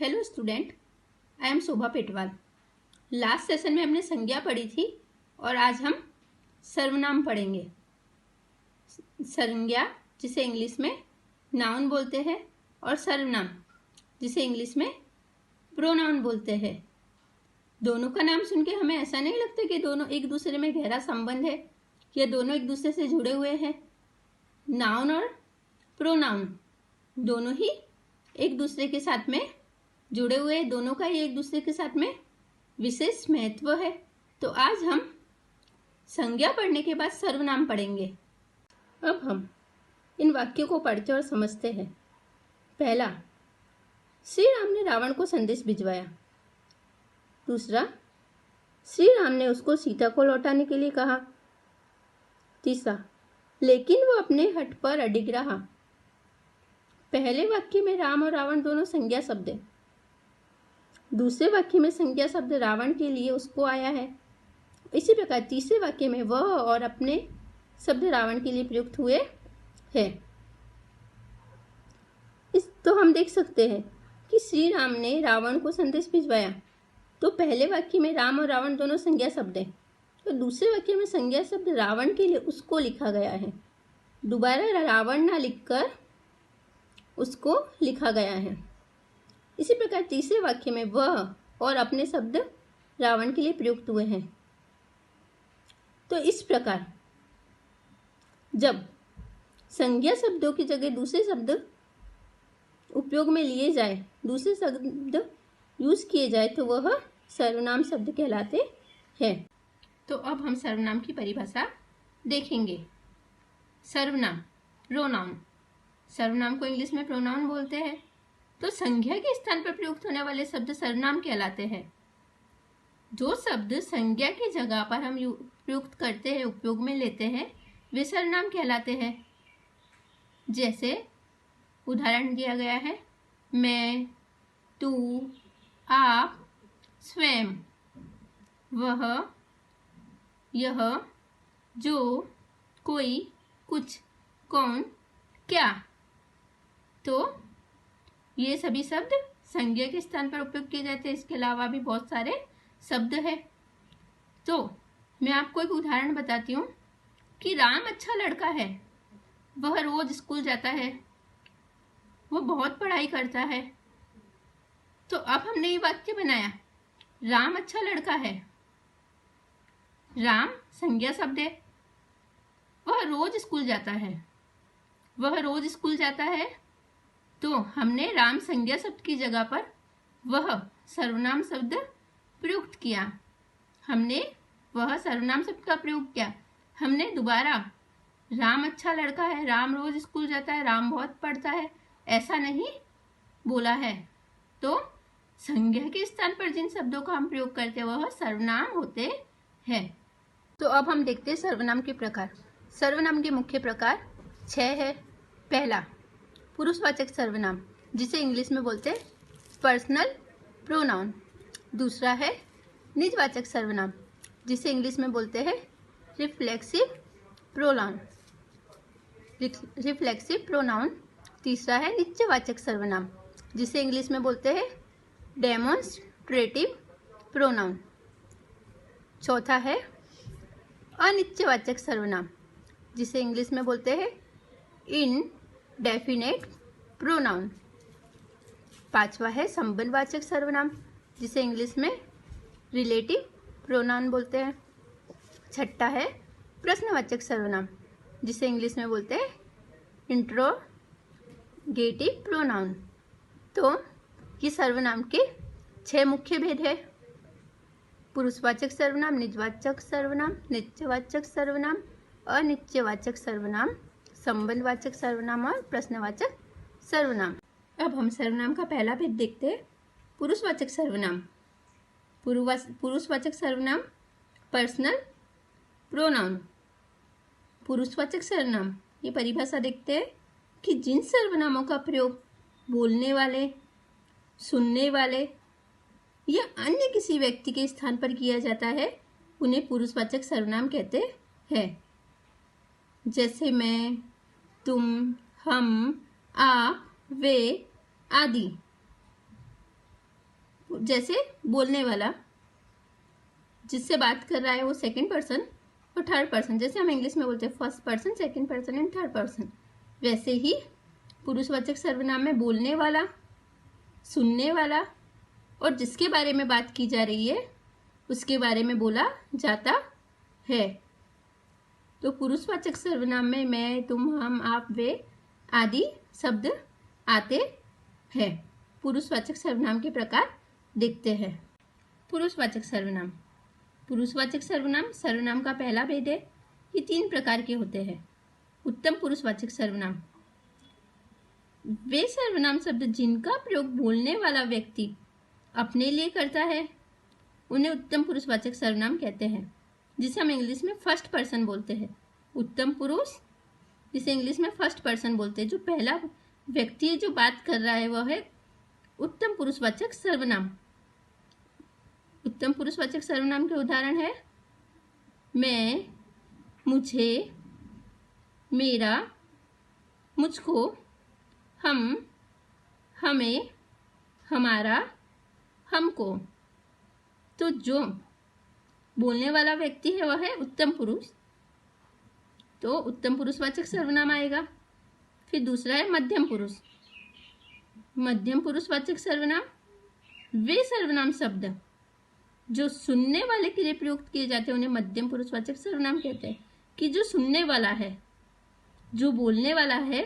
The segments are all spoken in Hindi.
Hello student, I am Shobha Petwal. Last session में हमने संज्ञा पढ़ी थी और आज हम सर्वनाम पढ़ेंगे। संज्ञा जिसे इंग्लिश में नाउन बोलते हैं और सर्वनाम जिसे इंग्लिश में प्रोनाउन बोलते हैं। दोनों का नाम सुन के हमें ऐसा नहीं लगता कि दोनों एक दूसरे में गहरा संबंध है या दोनों एक दूसरे से जुड़े हुए हैं। नाउन और प्रोनाउन दोनों ही एक दूसरे के साथ में जुड़े हुए, दोनों का ही एक दूसरे के साथ में विशेष महत्व है। तो आज हम संज्ञा पढ़ने के बाद सर्वनाम पढ़ेंगे। अब हम इन वाक्यों को पढ़ते और समझते हैं। पहला, श्री राम ने रावण को संदेश भिजवाया। दूसरा, श्री राम ने उसको सीता को लौटाने के लिए कहा। तीसरा, लेकिन वो अपने हठ पर अडिग रहा। पहले वाक्य में राम और रावण दोनों संज्ञा शब्द है। दूसरे वाक्य में संज्ञा शब्द रावण के लिए उसको आया है। इसी प्रकार तीसरे वाक्य में वह और अपने शब्द रावण के लिए प्रयुक्त हुए हैं। तो हम देख सकते हैं कि श्री राम ने रावण को संदेश भिजवाया। तो पहले वाक्य में राम और रावण दोनों संज्ञा शब्द हैं। तो दूसरे वाक्य में संज्ञा शब्द रावण के लिए उसको लिखा गया है। दोबारा रावण ना लिखकर उसको लिखा गया है। इसी प्रकार तीसरे वाक्य में वह और अपने शब्द रावण के लिए प्रयुक्त हुए हैं। तो इस प्रकार जब संज्ञा शब्दों की जगह दूसरे शब्द उपयोग में लिए जाए, दूसरे शब्द यूज किए जाए तो वह सर्वनाम शब्द कहलाते हैं। तो अब हम सर्वनाम की परिभाषा देखेंगे। सर्वनाम प्रोनाउन, सर्वनाम को इंग्लिश में प्रोनाउन बोलते हैं। तो संज्ञा के स्थान पर प्रयुक्त होने वाले शब्द सर्वनाम कहलाते हैं। जो शब्द संज्ञा की जगह पर हम प्रयुक्त करते हैं, उपयोग में लेते हैं, वे सर्वनाम कहलाते हैं। जैसे उदाहरण दिया गया है, मैं, तू, आप, स्वयं, वह, यह, जो, कोई, कुछ, कौन, क्या। तो ये सभी शब्द संज्ञा के स्थान पर उपयोग किए जाते हैं। इसके अलावा भी बहुत सारे शब्द हैं। तो मैं आपको एक उदाहरण बताती हूँ कि राम अच्छा लड़का है, वह रोज स्कूल जाता है, वह बहुत पढ़ाई करता है। तो अब हमने ये वाक्य बनाया, राम अच्छा लड़का है। राम संज्ञा शब्द है, वह रोज स्कूल जाता है, वह रोज स्कूल जाता है। तो हमने राम संज्ञा शब्द की जगह पर वह सर्वनाम शब्द प्रयुक्त किया। हमने वह सर्वनाम शब्द का प्रयोग किया। हमने दोबारा राम अच्छा लड़का है, राम रोज स्कूल जाता है, राम बहुत पढ़ता है, ऐसा नहीं बोला है। तो संज्ञा के स्थान पर जिन शब्दों का हम प्रयोग करते हैं वह सर्वनाम होते हैं। तो अब हम देखते हैं सर्वनाम के प्रकार। सर्वनाम के मुख्य प्रकार 6 है। पहला, पुरुषवाचक सर्वनाम जिसे इंग्लिश में बोलते हैं पर्सनल प्रोनाउन। दूसरा है निजवाचक सर्वनाम जिसे इंग्लिश में बोलते हैं रिफ्लेक्सिव प्रोनाउन। तीसरा है नित्यवाचक सर्वनाम जिसे इंग्लिश में बोलते हैं डेमोन्स्ट्रेटिव प्रोनाउन। चौथा है अनित्यवाचक सर्वनाम जिसे इंग्लिश में बोलते हैं इनडेफिनेट प्रोनाउन। पांचवा है संबंधवाचक सर्वनाम जिसे इंग्लिश में रिलेटिव प्रोनाउन बोलते हैं। छठा है प्रश्नवाचक सर्वनाम जिसे इंग्लिश में बोलते हैं इंट्रोगेटिव प्रोनाउन। तो ये सर्वनाम के 6 मुख्य भेद है। पुरुषवाचक सर्वनाम, निजवाचक सर्वनाम, नित्यवाचक सर्वनाम, अनित्यवाचक सर्वनाम, संबंधवाचक सर्वनाम और प्रश्नवाचक सर्वनाम। अब हम सर्वनाम का पहला भेद देखते हैं, पुरुषवाचक सर्वनाम। पुरुषवाचक सर्वनाम पर्सनल प्रोनाउन। पुरुषवाचक सर्वनाम, ये परिभाषा देखते हैं कि जिन सर्वनामों का प्रयोग बोलने वाले, सुनने वाले या अन्य किसी व्यक्ति के स्थान पर किया जाता है उन्हें पुरुषवाचक सर्वनाम कहते हैं। जैसे मैं, तुम, हम, आप, वे आदि। जैसे बोलने वाला जिससे बात कर रहा है वो सेकंड पर्सन और थर्ड पर्सन, जैसे हम इंग्लिश में बोलते हैं first person, second person and third person, वैसे ही पुरुषवाचक सर्वनाम में बोलने वाला, सुनने वाला और जिसके बारे में बात की जा रही है उसके बारे में बोला जाता है। तो पुरुषवाचक सर्वनाम में मैं, तुम, हम, आप, वे आदि शब्द आते हैं। पुरुषवाचक सर्वनाम के प्रकार देखते हैं। पुरुषवाचक सर्वनाम। पुरुषवाचक सर्वनाम सर्वनाम का पहला भेद है। ये 3 प्रकार के होते हैं। उत्तम पुरुषवाचक सर्वनाम, वे सर्वनाम शब्द जिनका प्रयोग बोलने वाला व्यक्ति अपने लिए करता है उन्हें उत्तम पुरुषवाचक सर्वनाम कहते हैं, जिसे हम इंग्लिश में फर्स्ट पर्सन बोलते हैं। उत्तम पुरुष, जिसे इंग्लिश में फर्स्ट पर्सन बोलते हैं, जो पहला व्यक्ति है जो बात कर रहा है वह है उत्तम पुरुषवाचक सर्वनाम। उत्तम पुरुषवाचक सर्वनाम के उदाहरण है मैं, मुझे, मेरा, मुझको, हम, हमें, हमारा, हमको। तो जो बोलने वाला व्यक्ति है वह है उत्तम पुरुष, तो उत्तम पुरुषवाचक सर्वनाम आएगा। फिर दूसरा है मध्यम पुरुष। मध्यम पुरुषवाचक सर्वनाम, वे सर्वनाम शब्द जो सुनने वाले के लिए प्रयुक्त किए जाते हैं उन्हें मध्यम पुरुषवाचक सर्वनाम कहते हैं। कि जो सुनने वाला है, जो बोलने वाला है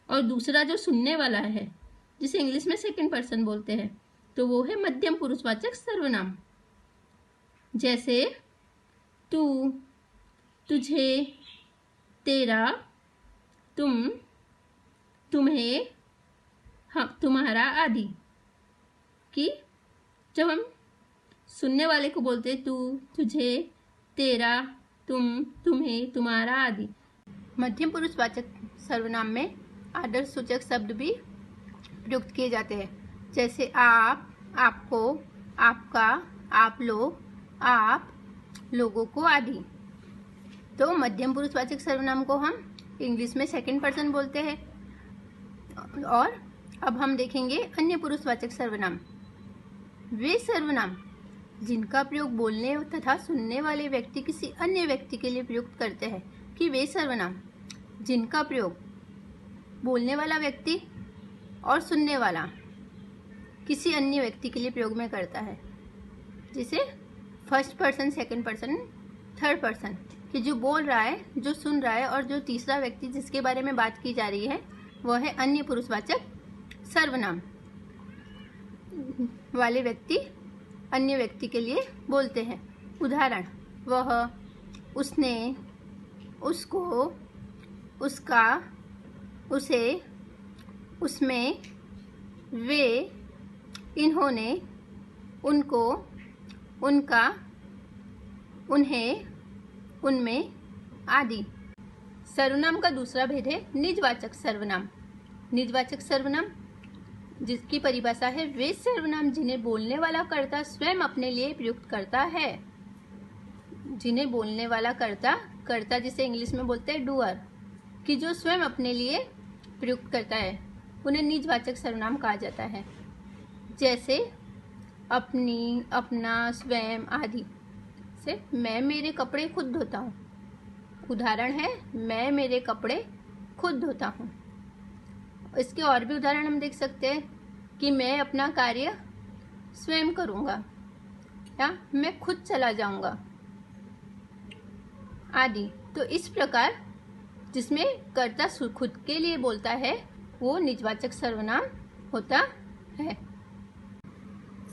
और दूसरा जो सुनने वाला है, जिसे इंग्लिश में सेकंड पर्सन बोलते हैं, तो वो है मध्यम पुरुषवाचक सर्वनाम। जैसे तू, तुझे, तेरा, तुम, तुम्हें, तुम्हारा आदि। कि जब हम सुनने वाले को बोलते हैं तू, तुझे, तेरा, तुम, तुम्हें, तुम्हारा आदि। मध्यम पुरुषवाचक सर्वनाम में आदर्श सूचक शब्द भी प्रयुक्त किए जाते हैं, जैसे आप, आपको, आपका, आप लोग, आप, लोगों को आदि। तो मध्यम पुरुषवाचक सर्वनाम को हम इंग्लिश में सेकंड पर्सन बोलते हैं। और अब हम देखेंगे अन्य पुरुषवाचक सर्वनाम। वे सर्वनाम जिनका प्रयोग बोलने तथा सुनने वाले व्यक्ति किसी अन्य व्यक्ति के लिए प्रयुक्त करते हैं। कि वे सर्वनाम जिनका प्रयोग बोलने वाला व्यक्ति और सुनने वाला किसी अन्य व्यक्ति के लिए प्रयोग में करता है, जिसे first person, second person, third person, कि जो बोल रहा है, जो सुन रहा है और जो तीसरा व्यक्ति जिसके बारे में बात की जा रही है वह है अन्य पुरुषवाचक सर्वनाम वाले व्यक्ति अन्य व्यक्ति के लिए बोलते हैं। उदाहरण वह, उसने, उसको, उसका, उसे, उसमें, वे, इन्होंने, उनको, उनका, उन्हें, उनमें आदि। सर्वनाम का दूसरा भेद है निजवाचक सर्वनाम। निजवाचक सर्वनाम जिसकी परिभाषा है वे सर्वनाम जिन्हें बोलने वाला कर्ता स्वयं अपने लिए प्रयुक्त करता है। जिन्हें बोलने वाला कर्ता जिसे इंग्लिश में बोलते हैं डूअर, कि जो स्वयं अपने लिए प्रयुक्त करता है, उन्हें निजवाचक सर्वनाम कहा जाता है। जैसे अपनी, अपना, स्वयं आदि। से मैं मेरे कपड़े खुद धोता हूँ। उदाहरण है मैं मेरे कपड़े खुद धोता हूँ। इसके और भी उदाहरण हम देख सकते हैं कि मैं अपना कार्य स्वयं करूँगा या मैं खुद चला जाऊँगा आदि। तो इस प्रकार जिसमें कर्ता खुद के लिए बोलता है वो निजवाचक सर्वनाम होता है।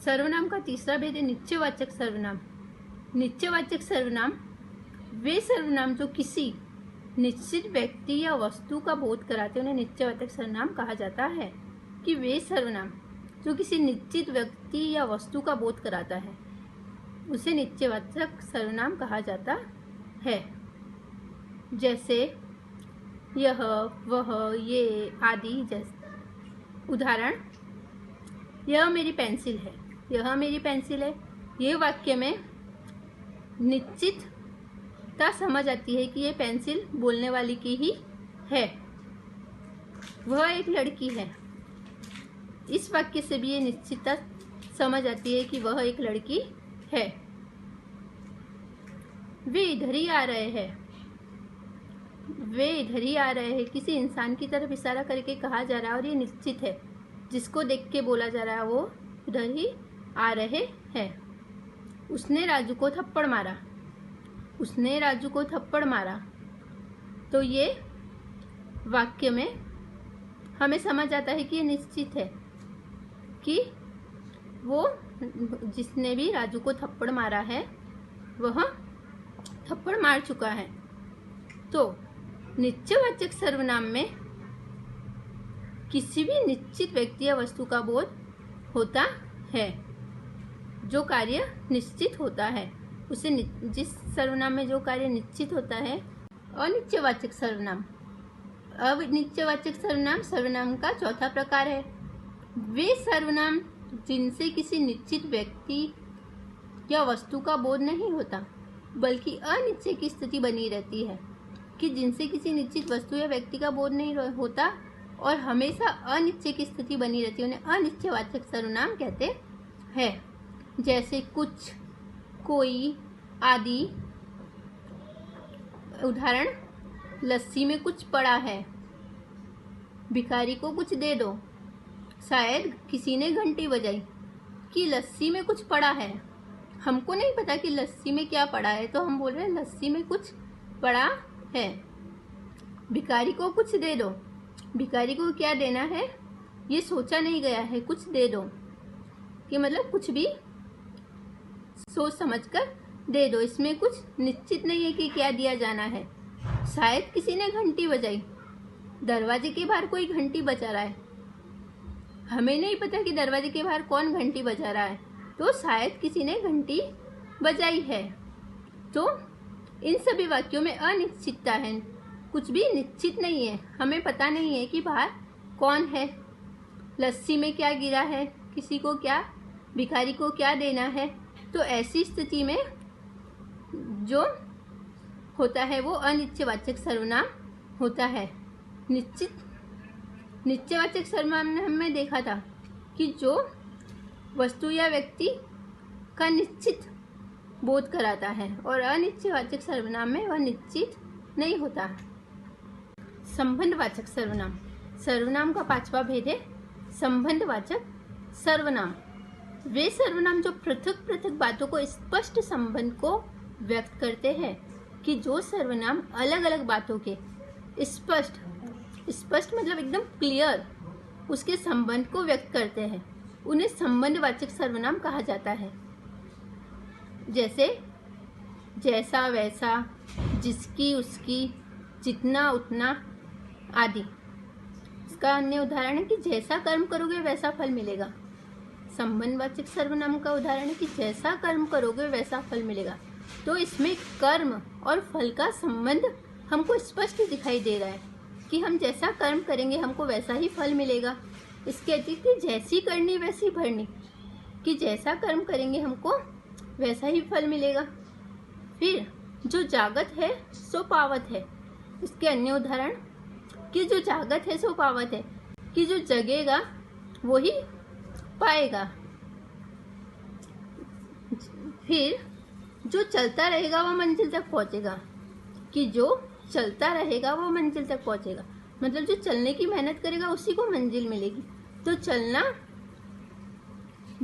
सर्वनाम का तीसरा भेद है निश्चयवाचक सर्वनाम। निश्चयवाचक सर्वनाम वे सर्वनाम जो किसी निश्चित व्यक्ति या वस्तु का बोध कराते हैं उन्हें निश्चयवाचक सर्वनाम कहा जाता है। कि वे सर्वनाम जो किसी निश्चित व्यक्ति या वस्तु का बोध कराता है उसे निश्चयवाचक सर्वनाम कहा जाता है। जैसे यह, वह, ये आदि। जैसे उदाहरण यह मेरी पेंसिल है, यह मेरी पेंसिल है। ये वाक्य में निश्चितता समझ आती है कि ये पेंसिल बोलने वाली की ही है। वह एक लड़की है। इस वाक्य से भी ये निश्चितता समझ आती है कि वह एक लड़की है। वे इधर ही आ रहे हैं, वे इधर ही आ रहे हैं। किसी इंसान की तरफ इशारा करके कहा जा रहा है और ये निश्चित है, जिसको देख के बोला जा रहा है वो उधर ही आ रहे हैं। उसने राजू को थप्पड़ मारा, उसने राजू को थप्पड़ मारा। तो ये वाक्य में हमें समझ आता है कि ये निश्चित है कि वो जिसने भी राजू को थप्पड़ मारा है वह थप्पड़ मार चुका है। तो निश्चयवाचक सर्वनाम में किसी भी निश्चित व्यक्ति या वस्तु का बोध होता है। जो कार्य निश्चित होता है उसे जिस सर्वनाम में जो कार्य निश्चित होता है अनिश्चयवाचक सर्वनाम। अनिश्चयवाचक सर्वनाम सर्वनाम का चौथा प्रकार है। वे सर्वनाम जिनसे किसी निश्चित व्यक्ति या वस्तु का बोध नहीं होता बल्कि अनिश्चय की स्थिति बनी रहती है, कि जिनसे किसी निश्चित वस्तु या व्यक्ति का बोध नहीं होता और हमेशा अनिश्चय की स्थिति बनी रहती है, उन्हें अनिश्चयवाचक सर्वनाम कहते हैं। जैसे कुछ, कोई आदि। उदाहरण, लस्सी में कुछ पड़ा है, भिखारी को कुछ दे दो। शायद किसी ने घंटी बजाई कि लस्सी में कुछ पड़ा है। हमको नहीं पता कि लस्सी में क्या पड़ा है, तो हम बोल रहे हैं लस्सी में कुछ पड़ा है। भिखारी को कुछ दे दो, भिखारी को क्या देना है ये सोचा नहीं गया है, कुछ दे दो कि मतलब कुछ भी सोच समझकर दे दो। इसमें कुछ निश्चित नहीं है कि क्या दिया जाना है। शायद किसी ने घंटी बजाई, दरवाजे के बाहर कोई घंटी बजा रहा है, हमें नहीं पता कि दरवाजे के बाहर कौन घंटी बजा रहा है, तो शायद किसी ने घंटी बजाई है। तो इन सभी वाक्यों में अनिश्चितता है, कुछ भी निश्चित नहीं है। हमें पता नहीं है कि बाहर कौन है, लस्सी में क्या गिरा है, किसी को क्या, भिखारी को क्या देना है। तो ऐसी स्थिति में जो होता है वो अनिश्चयवाचक सर्वनाम होता है। निश्चयवाचक सर्वनाम में हमने देखा था कि जो वस्तु या व्यक्ति का निश्चित बोध कराता है, और अनिश्चयवाचक सर्वनाम में वह निश्चित नहीं होता। संबंधवाचक सर्वनाम। सर्वनाम का पांचवा भेद है संबंधवाचक सर्वनाम। वे सर्वनाम जो पृथक पृथक बातों को स्पष्ट संबंध को व्यक्त करते हैं, कि जो सर्वनाम अलग अलग बातों के स्पष्ट मतलब एकदम क्लियर उसके संबंध को व्यक्त करते हैं, उन्हें संबंधवाचक सर्वनाम कहा जाता है। जैसे जैसा, वैसा, जिसकी, उसकी, जितना, उतना आदि। इसका अन्य उदाहरण है कि जैसा कर्म करोगे वैसा फल मिलेगा। संबंधवाचक सर्वनाम का उदाहरण है कि जैसा कर्म करोगे वैसा फल मिलेगा। तो इसमें कर्म और फल का संबंध हमको स्पष्ट दिखाई दे रहा है कि हम जैसा कर्म करेंगे हमको वैसा ही फल मिलेगा। इसके अतिरिक्त जैसी करनी वैसी भरनी, कि जैसा कर्म करेंगे हमको वैसा ही फल मिलेगा। फिर जो जागत है सो पावत है। इसके अन्य उदाहरण कि जो जागत है सो पावत है, कि जो जगेगा वो ही पाएगा। फिर जो चलता रहेगा वो मंजिल तक पहुंचेगा, कि जो चलता रहेगा वो मंजिल तक पहुंचेगा। मतलब जो चलने की मेहनत करेगा उसी को मंजिल मिलेगी। तो चलना,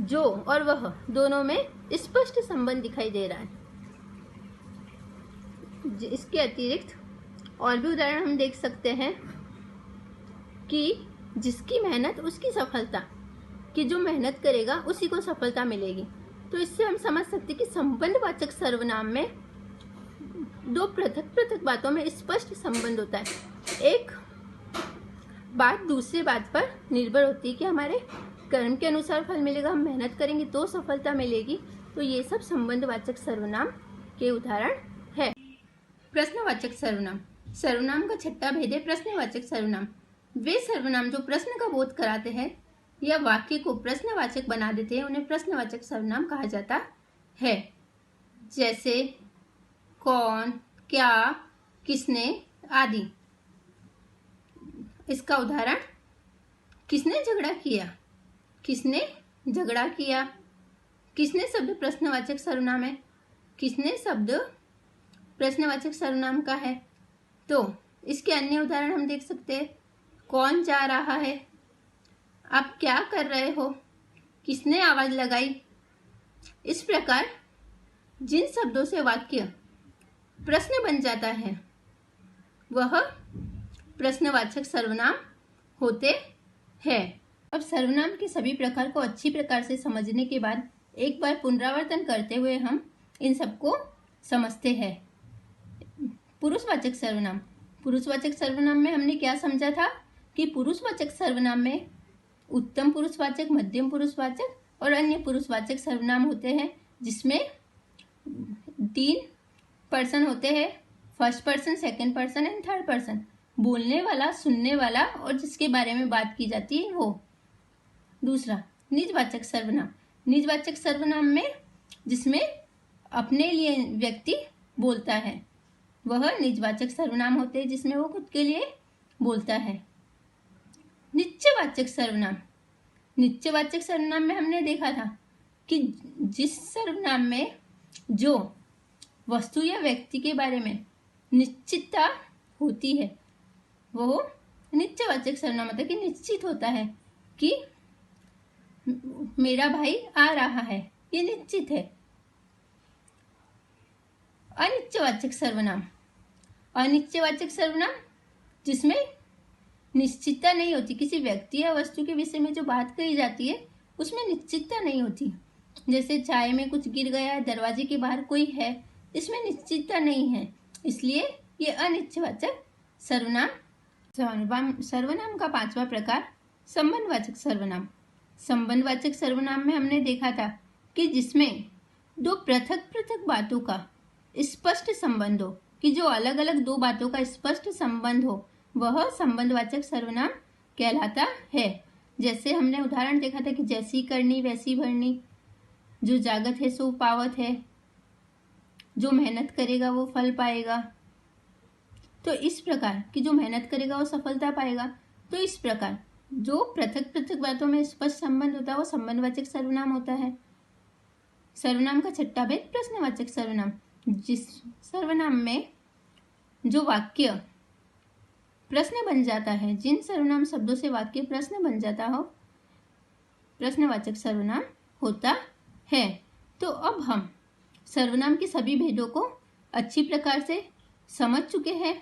जो और वह दोनों में स्पष्ट संबंध दिखाई दे रहा है। इसके अतिरिक्त और भी उदाहरण हम देख सकते हैं कि जिसकी मेहनत उसकी सफलता, कि जो मेहनत करेगा उसी को सफलता मिलेगी। तो इससे हम समझ सकते हैं कि संबंधवाचक सर्वनाम में दो पृथक पृथक बातों में स्पष्ट संबंध होता है। एक बात दूसरी बात पर निर्भर होती है कि हमारे कर्म के अनुसार फल मिलेगा, हम मेहनत करेंगे तो सफलता मिलेगी। तो ये सब संबंधवाचक सर्वनाम के उदाहरण है। प्रश्नवाचक सर्वनाम। सर्वनाम का छठा भेद है प्रश्नवाचक सर्वनाम। वे सर्वनाम जो प्रश्न का बोध कराते हैं या वाक्य को प्रश्नवाचक बना देते हैं उन्हें प्रश्नवाचक सर्वनाम कहा जाता है। जैसे कौन, क्या, किसने आदि। इसका उदाहरण, किसने झगड़ा किया, किसने झगड़ा किया। किसने शब्द प्रश्नवाचक सर्वनाम है? किसने शब्द प्रश्नवाचक सर्वनाम का है? तो इसके अन्य उदाहरण हम देख सकते हैं। कौन जा रहा है? आप क्या कर रहे हो? किसने आवाज लगाई? इस प्रकार जिन शब्दों से वाक्य प्रश्न बन जाता है वह प्रश्नवाचक सर्वनाम होते हैं। अब सर्वनाम के सभी प्रकार को अच्छी प्रकार से समझने के बाद एक बार पुनरावर्तन करते हुए हम इन सबको समझते हैं। पुरुषवाचक सर्वनाम। पुरुषवाचक सर्वनाम में हमने क्या समझा था कि पुरुषवाचक सर्वनाम में उत्तम पुरुषवाचक, मध्यम पुरुषवाचक और अन्य पुरुषवाचक सर्वनाम होते हैं, जिसमें 3 पर्सन होते हैं, first person, second person and third person. बोलने वाला, सुनने वाला और जिसके बारे में बात की जाती है वो। दूसरा निजवाचक सर्वनाम। निजवाचक सर्वनाम में जिसमें अपने लिए व्यक्ति बोलता है वह निजवाचक सर्वनाम होते हैं, जिसमें वो खुद के लिए बोलता है। नित्यवाचक सर्वनाम। नित्यवाचक सर्वनाम में हमने देखा था कि जिस सर्वनाम में जो वस्तु या व्यक्ति के बारे में निश्चितता होती है वो नित्यवाचक सर्वनाम होता है, कि निश्चित होता है कि मेरा भाई आ रहा है, ये निश्चित है। अनित्यवाचक सर्वनाम। अनित्यवाचक सर्वनाम जिसमें निश्चितता नहीं होती, किसी व्यक्ति या वस्तु के विषय में जो बात कही जाती है उसमें निश्चितता नहीं होती। जैसे चाय में कुछ गिर गया, दरवाजे के बाहर कोई है, इसमें निश्चितता नहीं है, इसलिए ये अनित्यवाचक सर्वनाम। सर्वनाम का 5वां प्रकार संबंधवाचक सर्वनाम। संबंधवाचक सर्वनाम में हमने देखा था कि जिसमें 2 पृथक पृथक बातों का स्पष्ट संबंध हो, कि जो अलग अलग 2 बातों का स्पष्ट संबंध हो, वह संबंधवाचक सर्वनाम कहलाता है। जैसे हमने उदाहरण देखा था कि जैसी करनी वैसी भरनी, जो जागत है सो पावत है, जो मेहनत करेगा वो फल पाएगा। तो इस प्रकार कि जो मेहनत करेगा वो सफलता पाएगा। तो इस प्रकार जो पृथक पृथक बातों में स्पष्ट संबंध होता है वो संबंधवाचक सर्वनाम होता है। सर्वनाम का 6ठा भेद प्रश्नवाचक सर्वनाम। जिस सर्वनाम में जो वाक्य प्रश्न बन जाता है, जिन सर्वनाम शब्दों से वाक्य प्रश्न बन जाता हो, प्रश्नवाचक सर्वनाम होता है। तो अब हम सर्वनाम के सभी भेदों को अच्छी प्रकार से समझ चुके हैं।